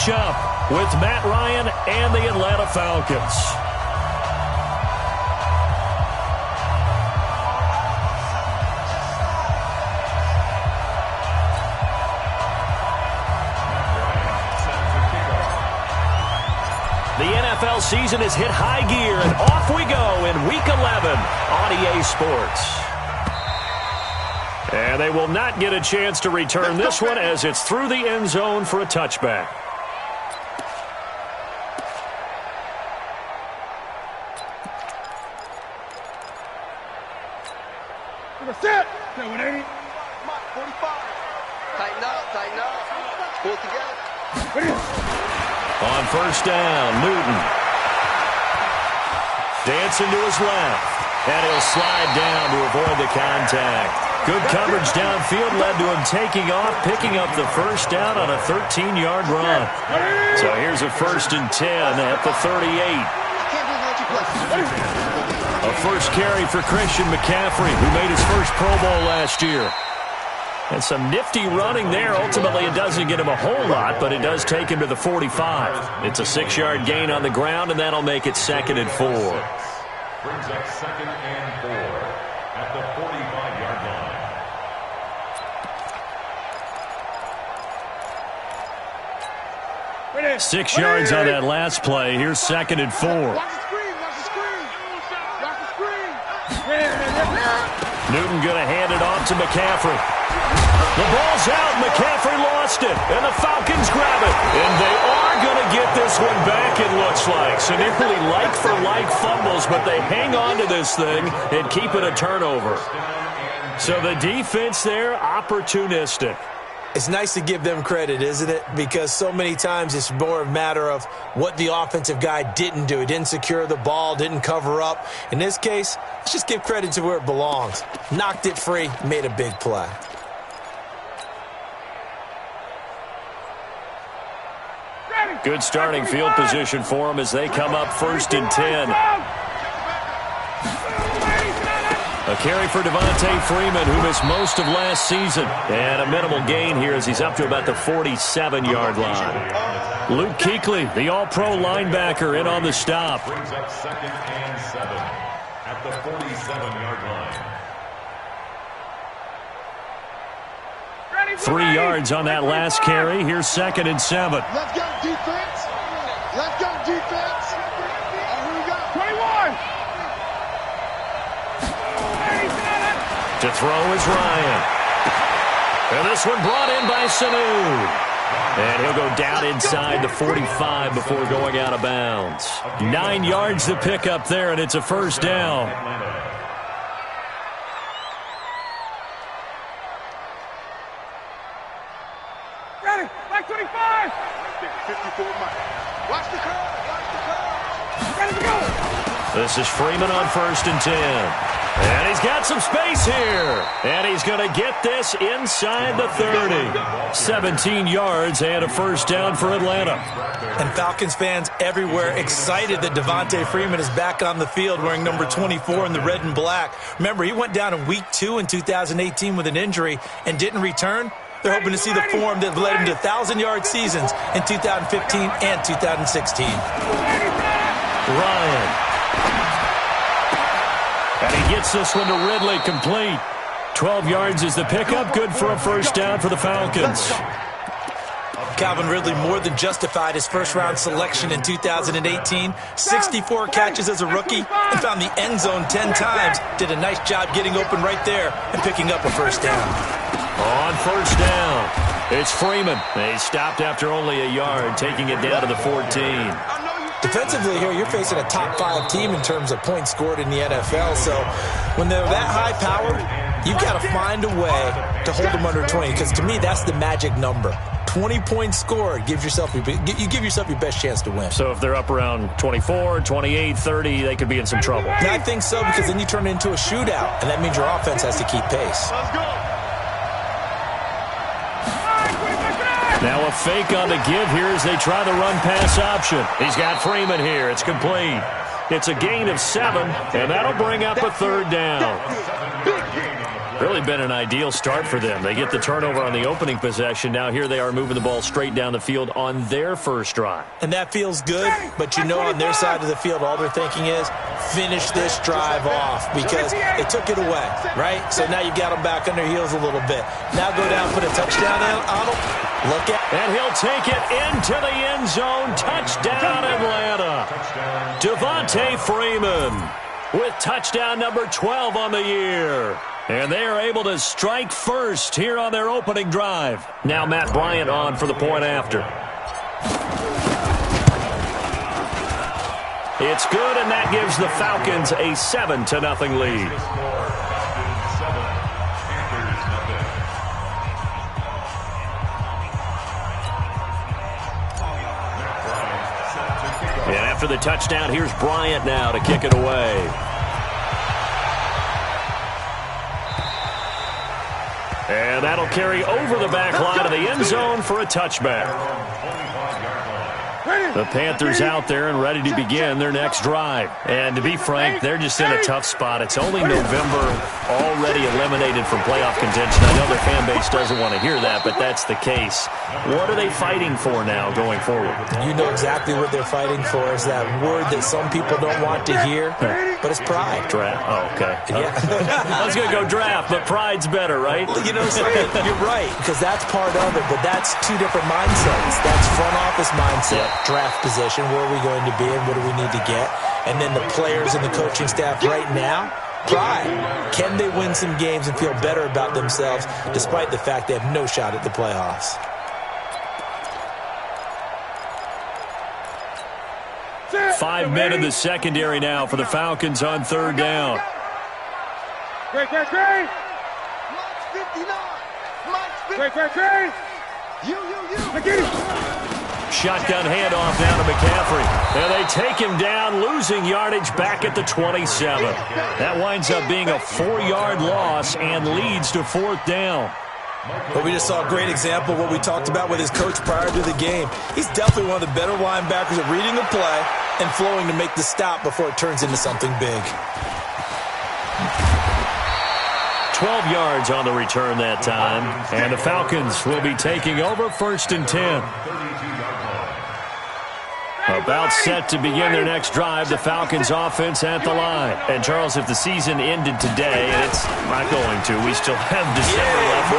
matchup with Matt Ryan and the Atlanta Falcons. The NFL season has hit high gear, and off we go in Week 11 on EA Sports. And they will not get a chance to return this one as it's through the end zone for a touchback. Set. 180. 45. Tighten up. Pull together. On first down, Newton. Dancing to his left. And he'll slide down to avoid the contact. Good coverage downfield led to him taking off, picking up the first down on a 13-yard run. So here's a 1st and 10 at the 38. A first carry for Christian McCaffrey, who made his first Pro Bowl last year. And some nifty running there. Ultimately, it doesn't get him a whole lot, but it does take him to the 45. It's a 6-yard gain on the ground, and that'll make it 2nd and 4. Brings up 2nd and 4 at the 45-yard line. 6 yards on that last play. Here's 2nd and 4. Newton going to hand it off to McCaffrey. The ball's out. McCaffrey lost it, and the Falcons grab it. And they are going to get this one back, it looks like. So nearly like-for-like fumbles, but they hang on to this thing and keep it a turnover. So the defense there, opportunistic. It's nice to give them credit, isn't it? Because so many times it's more a matter of what the offensive guy didn't do. He didn't secure the ball, didn't cover up. In this case, let's just give credit to where it belongs. Knocked it free, made a big play. Good starting field position for them as they come up 1st and 10. A carry for Devontae Freeman, who missed most of last season. And a minimal gain here as he's up to about the 47-yard line. Luke Kuechly, the all-pro linebacker, in on the stop. Brings up 2nd and 7 at the 47-yard line. 3 yards on that last carry. Here's 2nd and 7. Let's go, defense. Let's go, defense. Here we go. 21. To throw is Ryan. And this one brought in by Sanu. And he'll go down inside the 45 before going out of bounds. 9 yards to pick up there, and it's a 1st down. Ready, back 25. 54 miles. Watch the curve. Ready to go. This is Freeman on 1st and 10. And he's got some space here. And he's going to get this inside the 30. 17 yards and a 1st down for Atlanta. And Falcons fans everywhere excited that Devontae Freeman is back on the field wearing number 24 in the red and black. Remember, he went down in Week 2 in 2018 with an injury and didn't return. They're hoping to see the form that led him to 1,000-yard seasons in 2015 and 2016. Ryan. And he gets this one to Ridley, complete. 12 yards is the pickup, good for a 1st down for the Falcons. Calvin Ridley more than justified his first-round selection in 2018. 64 catches as a rookie and found the end zone 10 times. Did a nice job getting open right there and picking up a 1st down. On 1st down, it's Freeman. He stopped after only a yard, taking it down to the 14. Defensively here, you're facing a top-5 team in terms of points scored in the NFL. So when they're that high-powered, you've got to find a way to hold them under 20. Because to me, that's the magic number. 20 points scored gives yourself you give yourself your best chance to win. So if they're up around 24, 28, 30, they could be in some trouble. And I think so, because then you turn it into a shootout, and that means your offense has to keep pace. Let's go. Now a fake on the give here as they try the run-pass option. He's got Freeman here. It's complete. It's a gain of 7, and that'll bring up a 3rd down. Really been an ideal start for them. They get the turnover on the opening possession. Now here they are moving the ball straight down the field on their first drive. And that feels good, but you know on their side of the field, all they're thinking is finish this drive off because they took it away, right? So now you've got them back on their heels a little bit. Now go down, put a touchdown on them. Look at. And he'll take it into the end zone. Touchdown, Atlanta. Devontae Freeman with touchdown number 12 on the year. And they are able to strike first here on their opening drive. Now Matt Bryant on for the point after. It's good, and that gives the Falcons a 7-0 lead. And after the touchdown, here's Bryant now to kick it away. And that'll carry over the back line of the end zone for a touchback. The Panthers out there and ready to begin their next drive. And to be frank, they're just in a tough spot. It's only November, already eliminated from playoff contention. I know their fan base doesn't want to hear that, but that's the case. What are they fighting for now going forward? You know exactly what they're fighting for is that word that some people don't want to hear, but it's pride. Draft. Oh, okay. Yeah. I was going to go draft, but pride's better, right? You know, you're right, because that's part of it, but that's two different mindsets. That's front office mindset, draft position, where are we going to be and what do we need to get? And then the players and the coaching staff right now, pride. Can they win some games and feel better about themselves despite the fact they have no shot at the playoffs? Five men in the secondary now for the Falcons on third down. Great. Mike's 59. Mike's 59. Great. You. Shotgun handoff down to McCaffrey. And they take him down, losing yardage back at the 27. That winds up being a 4-yard loss and leads to fourth down. But we just saw a great example of what we talked about with his coach prior to the game. He's definitely one of the better linebackers at reading the play and flowing to make the stop before it turns into something big. 12 yards on the return that time. And the Falcons will be taking over first and 10. About set to begin their next drive, the Falcons offense at the line. And, Charles, if the season ended today, and it's not going to, we still have December left.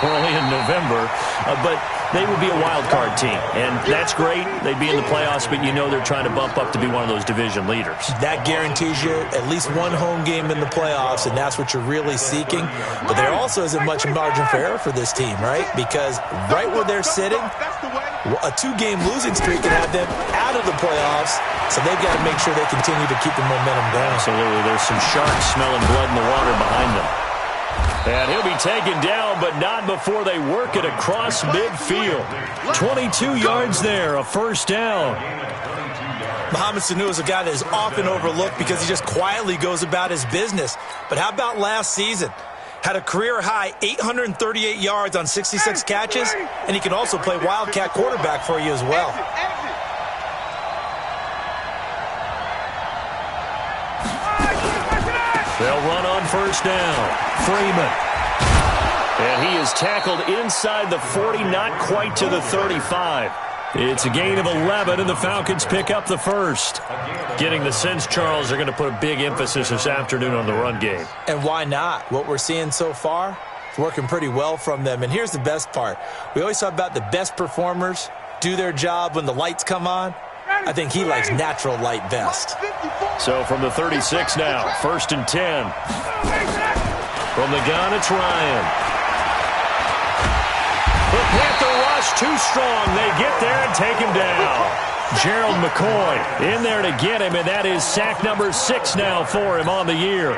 We're only in November. But they would be a wild card team. And that's great. They'd be in the playoffs, but you know they're trying to bump up to be one of those division leaders. That guarantees you at least one home game in the playoffs, and that's what you're really seeking. But there also isn't much margin for error for this team, right? Because right where they're sitting, a 2-game losing streak can have them out of the playoffs, so they've got to make sure they continue to keep the momentum going. Absolutely. There's some sharks smelling blood in the water behind them. And he'll be taken down, but not before they work it across midfield. 22 yards there, a first down. Mohamed Sanu is a guy that is often overlooked because he just quietly goes about his business. But how about last season? Had a career-high 838 yards on 66 catches, and he can also play wildcat quarterback for you as well. They'll run on first down. Freeman. And he is tackled inside the 40, not quite to the 35. It's a gain of 11, and the Falcons pick up the first. Getting the sense, Charles, they're going to put a big emphasis this afternoon on the run game. And why not? What we're seeing so far, it's working pretty well from them. And here's the best part. We always talk about the best performers do their job when the lights come on. I think he likes natural light best. So from the 36 now, first and 10. From the gun, it's Ryan. The Panther rush too strong. They get there and take him down. Gerald McCoy in there to get him, and that is sack number 6 now for him on the year.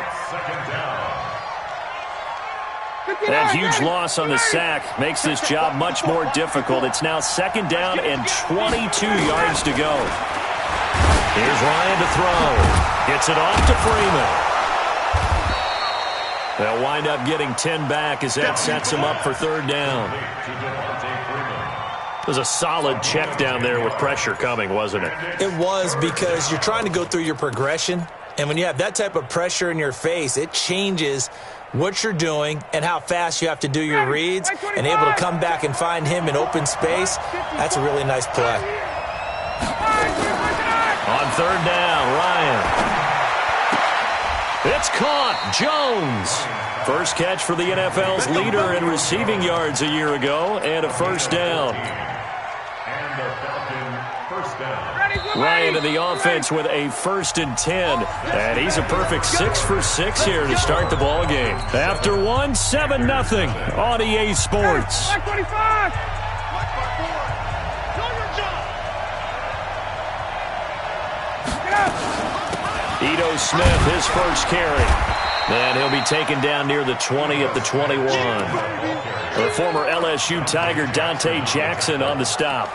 That huge loss on the sack makes this job much more difficult. It's now second down and 22 yards to go. Here's Ryan to throw. Gets it off to Freeman. They'll wind up getting 10 back as that sets him up for third down. It was a solid check down there with pressure coming, wasn't it? It was, because you're trying to go through your progression, And when you have that type of pressure in your face, it changes what you're doing and how fast you have to do your reads, and able to come back and find him in open space. That's a really nice play. On third down, Ryan. It's caught. Jones. First catch for the NFL's leader in receiving yards a year ago, and a first down. And the Falcon first down. Ryan in the offense with a 1st and 10. And he's a perfect 6 for 6 here to start the ball game. After one, 7-0 on EA Sports. Ito Smith, his first carry. And he'll be taken down near the 20 at the 21. The former LSU Tiger Dante Jackson on the stop.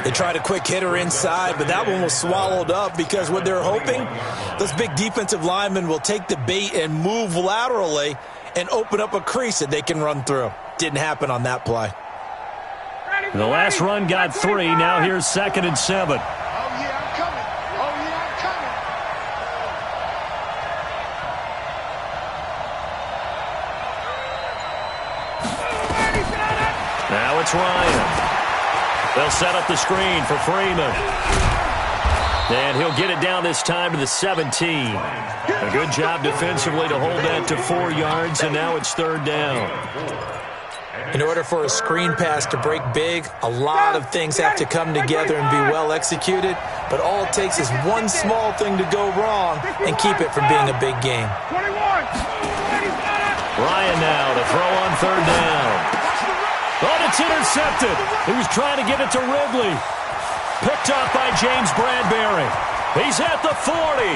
They tried a quick hitter inside, but that one was swallowed up because what they're hoping, those big defensive linemen will take the bait and move laterally and open up a crease that they can run through. Didn't happen on that play. The last run got 3. Now here's 2nd and 7. Oh, yeah, I'm coming. Oh, yeah, I'm coming. Now it's Ryan. They'll set up the screen for Freeman. And he'll get it down this time to the 17. A good job defensively to hold that to 4 yards, and now it's 3rd down. In order for a screen pass to break big, a lot of things have to come together and be well executed, but all it takes is one small thing to go wrong and keep it from being a big game. Ryan now to throw on 3rd down. Oh, it's intercepted. He was trying to get it to Ridley. Picked up by James Bradbury. He's at the 40,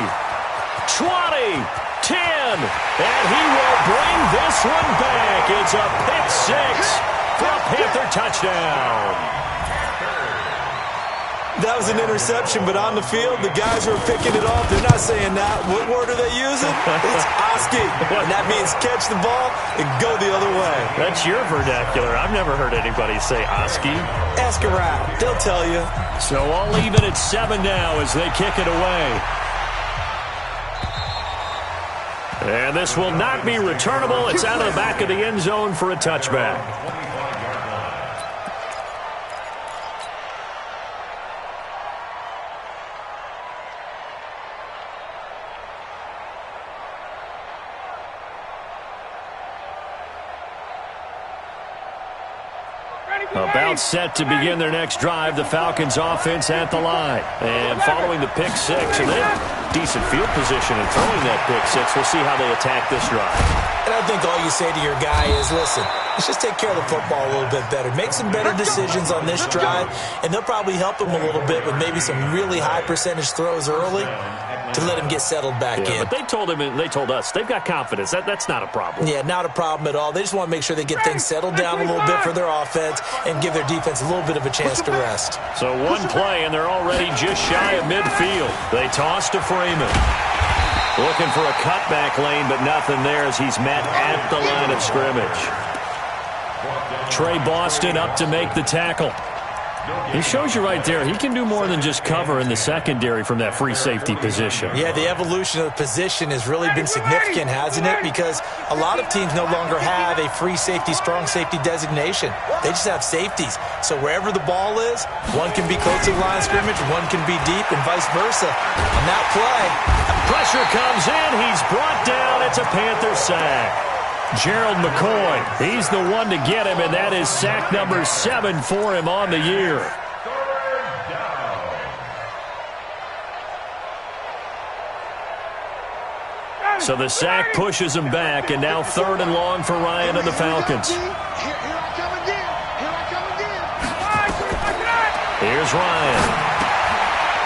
20, 10, and he will bring this one back. It's a pick 6 for a Panther touchdown. That was an interception, but on the field, the guys who are picking it off, they're not saying that. What word are they using? It's Oski. And that means catch the ball and go the other way. That's your vernacular. I've never heard anybody say Oski. Ask around. They'll tell you. So I'll leave it at 7 now as they kick it away. And this will not be returnable. It's out of the back of the end zone for a touchback. About set to begin their next drive, the Falcons offense at the line. And following the pick 6, and they have decent field position in throwing that pick 6. We'll see how they attack this drive. And I think all you say to your guy is, listen, let's just take care of the football a little bit better. Make some better decisions on this drive, and they'll probably help him a little bit with maybe some really high percentage throws early to let him get settled back in. But they told him, and they told us, they've got confidence. That's not a problem. Yeah, not a problem at all. They just want to make sure they get things settled down a little bit for their offense and give their defense a little bit of a chance to rest. So one play, and they're already just shy of midfield. They toss to Freeman. Looking for a cutback lane, but nothing there as he's met at the line of scrimmage. Trey Boston up to make the tackle. He shows you right there, he can do more than just cover in the secondary from that free safety position. Yeah, the evolution of the position has really been significant, hasn't it? Because a lot of teams no longer have a free safety, strong safety designation. They just have safeties. So wherever the ball is, one can be close to the line of scrimmage, one can be deep, and vice versa. On that play, pressure comes in, he's brought down, it's a Panther sack. Gerald McCoy, he's the one to get him, and that is sack number 7 for him on the year. So the sack pushes him back, and now 3rd and long for Ryan and the Falcons. Here I come again. Here I come again. Here's Ryan.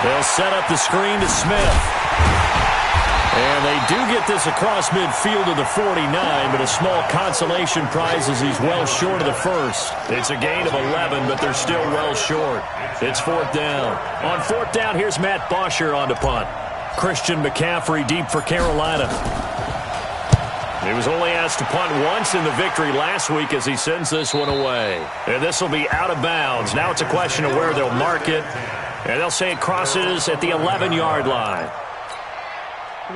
They'll set up the screen to Smith. And they do get this across midfield to the 49, but a small consolation prize as he's well short of the first. It's a gain of 11, but they're still well short. It's 4th down. On 4th down, here's Matt Bosher on to punt. Christian McCaffrey deep for Carolina. He was only asked to punt once in the victory last week as he sends this one away. And this will be out of bounds. Now it's a question of where they'll mark it. And they'll say it crosses at the 11-yard line.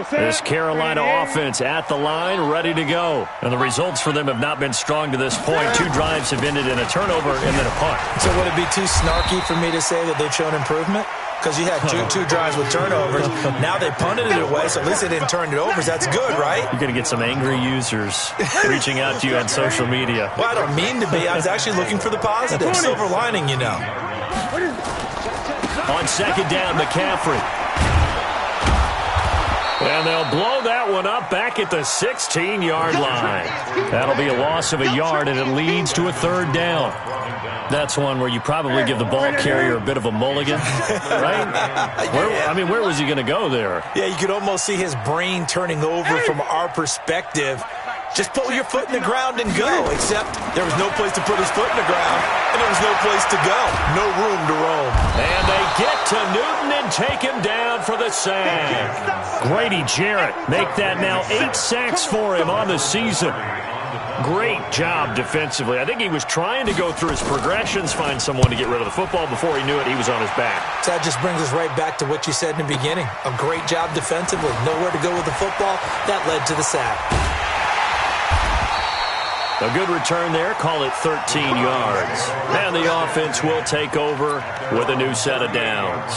This Carolina offense at the line, ready to go. And the results for them have not been strong to this point. 2 drives have ended in a turnover and then a punt. So would it be too snarky for me to say that they've shown improvement? Because you had two drives with turnovers. Now they punted it away, so at least they didn't turn it over. So that's good, right? You're going to get some angry users reaching out to you on social media. Well, I don't mean to be. I was actually looking for the positive. Silver lining, you know. On second down, McCaffrey. And they'll blow that one up back at the 16-yard line. That'll be a loss of a yard, and it leads to a 3rd down. That's one where you probably give the ball carrier a bit of a mulligan, right? Where was he going to go there? Yeah, you could almost see his brain turning over from our perspective. Just put your foot in the ground and go, except there was no place to put his foot in the ground, and there was no place to go. No room to roam. And they get to Newton and take him down for the sack. Grady Jarrett make that now 8 sacks for him on the season. Great job defensively. I think he was trying to go through his progressions, find someone to get rid of the football. Before he knew it, he was on his back. So that just brings us right back to what you said in the beginning. A great job defensively. Nowhere to go with the football. That led to the sack. A good return there. Call it 13 yards. And the offense will take over with a new set of downs.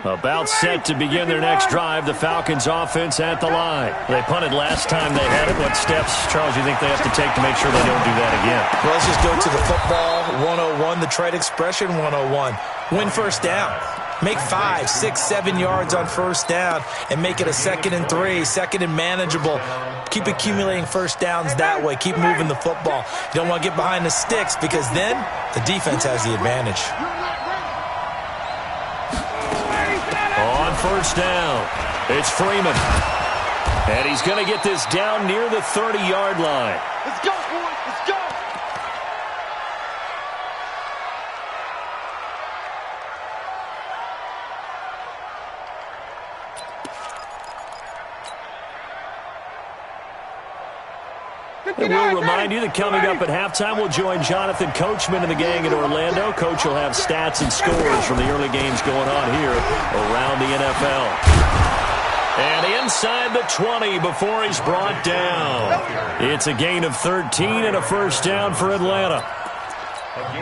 About set to begin their next drive, the Falcons offense at the line. They punted last time they had it. What steps, Charles, do you think they have to take to make sure they don't do that again? Well, let's just go to the football 101, the trade expression 101. Win first down. Make 5, 6, 7 yards on first down and make it a 2nd and 3, 2nd and manageable. Keep accumulating first downs that way. Keep moving the football. You don't want to get behind the sticks because then the defense has the advantage. On first down, it's Freeman. And he's going to get this down near the 30-yard line. Let's go, boys. Let's go. And we'll remind you that coming up at halftime, we'll join Jonathan Coachman and the gang in Orlando. Coach will have stats and scores from the early games going on here around the NFL. And inside the 20 before he's brought down. It's a gain of 13 and a first down for Atlanta.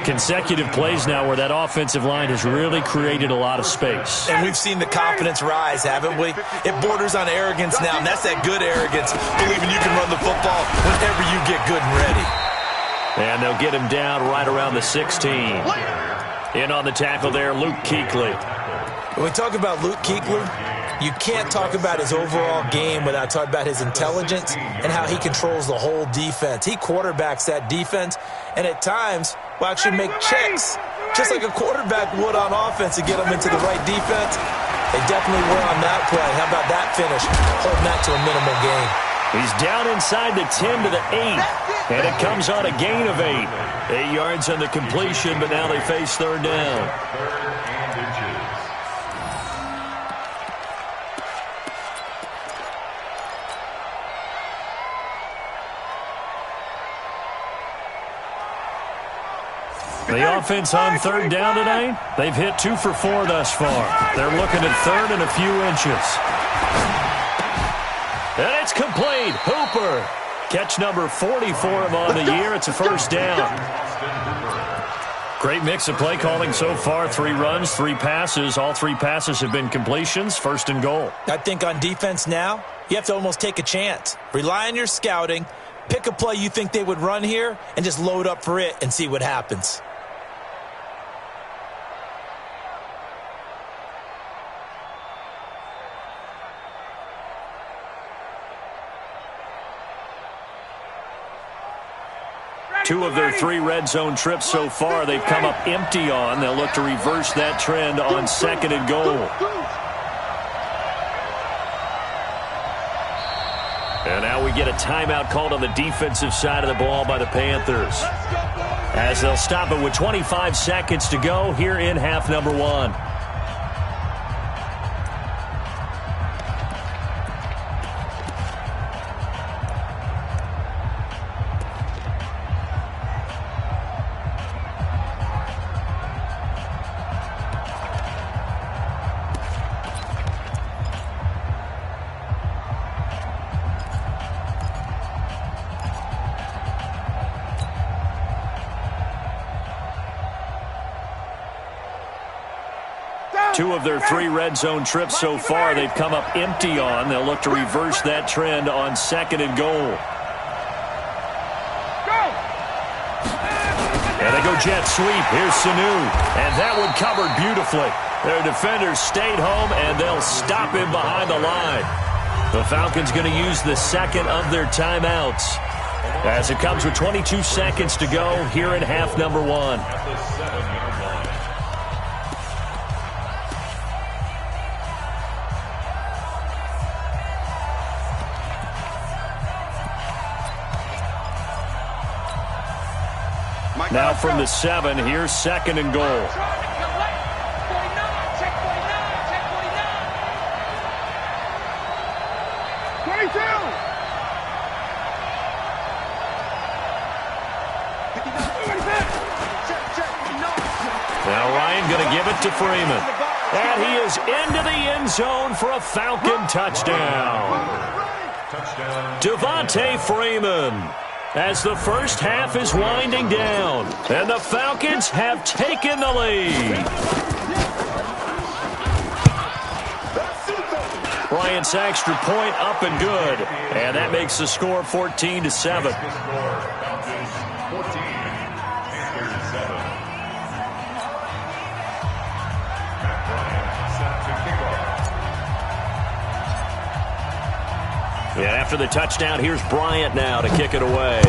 Consecutive plays now where that offensive line has really created a lot of space. And we've seen the confidence rise, haven't we? It borders on arrogance now, and that's that good arrogance, believing you can run the football whenever you get good and ready. And they'll get him down right around the 16. In on the tackle there, Luke Kuechly. When we talk about Luke Kuechly, you can't talk about his overall game without talking about his intelligence and how he controls the whole defense. He quarterbacks that defense, and at times will actually make checks, just like a quarterback would on offense to get them into the right defense. They definitely were on that play. How about that finish? Holding that to a minimal gain. He's down inside the 10 to the 8, and it comes on a gain of 8. 8 yards on the completion, but now they face 3rd down. The offense on 3rd down tonight, they've hit 2 for 4 thus far. They're looking at 3rd and a few inches. And it's complete. Hooper. Catch number 40 for him on the year. It's a first down. Great mix of play calling so far. 3 runs, 3 passes. All 3 passes have been completions. 1st and goal. I think on defense now, you have to almost take a chance. Rely on your scouting. Pick a play you think they would run here and just load up for it and see what happens. Two of their 3 red zone trips so far, they've come up empty on. They'll look to reverse that trend on 2nd and goal. And now we get a timeout called on the defensive side of the ball by the Panthers, as they'll stop it with 25 seconds to go here in half number 1. 2 of their 3 red zone trips so far they've come up empty on. They'll look to reverse that trend on 2nd and goal. And they go jet sweep. Here's Sanu. And that one covered beautifully. Their defenders stayed home, and they'll stop him behind the line. The Falcons going to use the 2nd of their timeouts as it comes with 22 seconds to go here in half number 1. Now from the 7, here's 2nd and goal. Now Ryan going to give it to Freeman. And he is into the end zone for a Falcon touchdown. Devontae Freeman. As the first half is winding down, and the Falcons have taken the lead. Bryant's extra point up and good, and that makes the score 14-7. Yeah, after the touchdown, here's Bryant now to kick it away.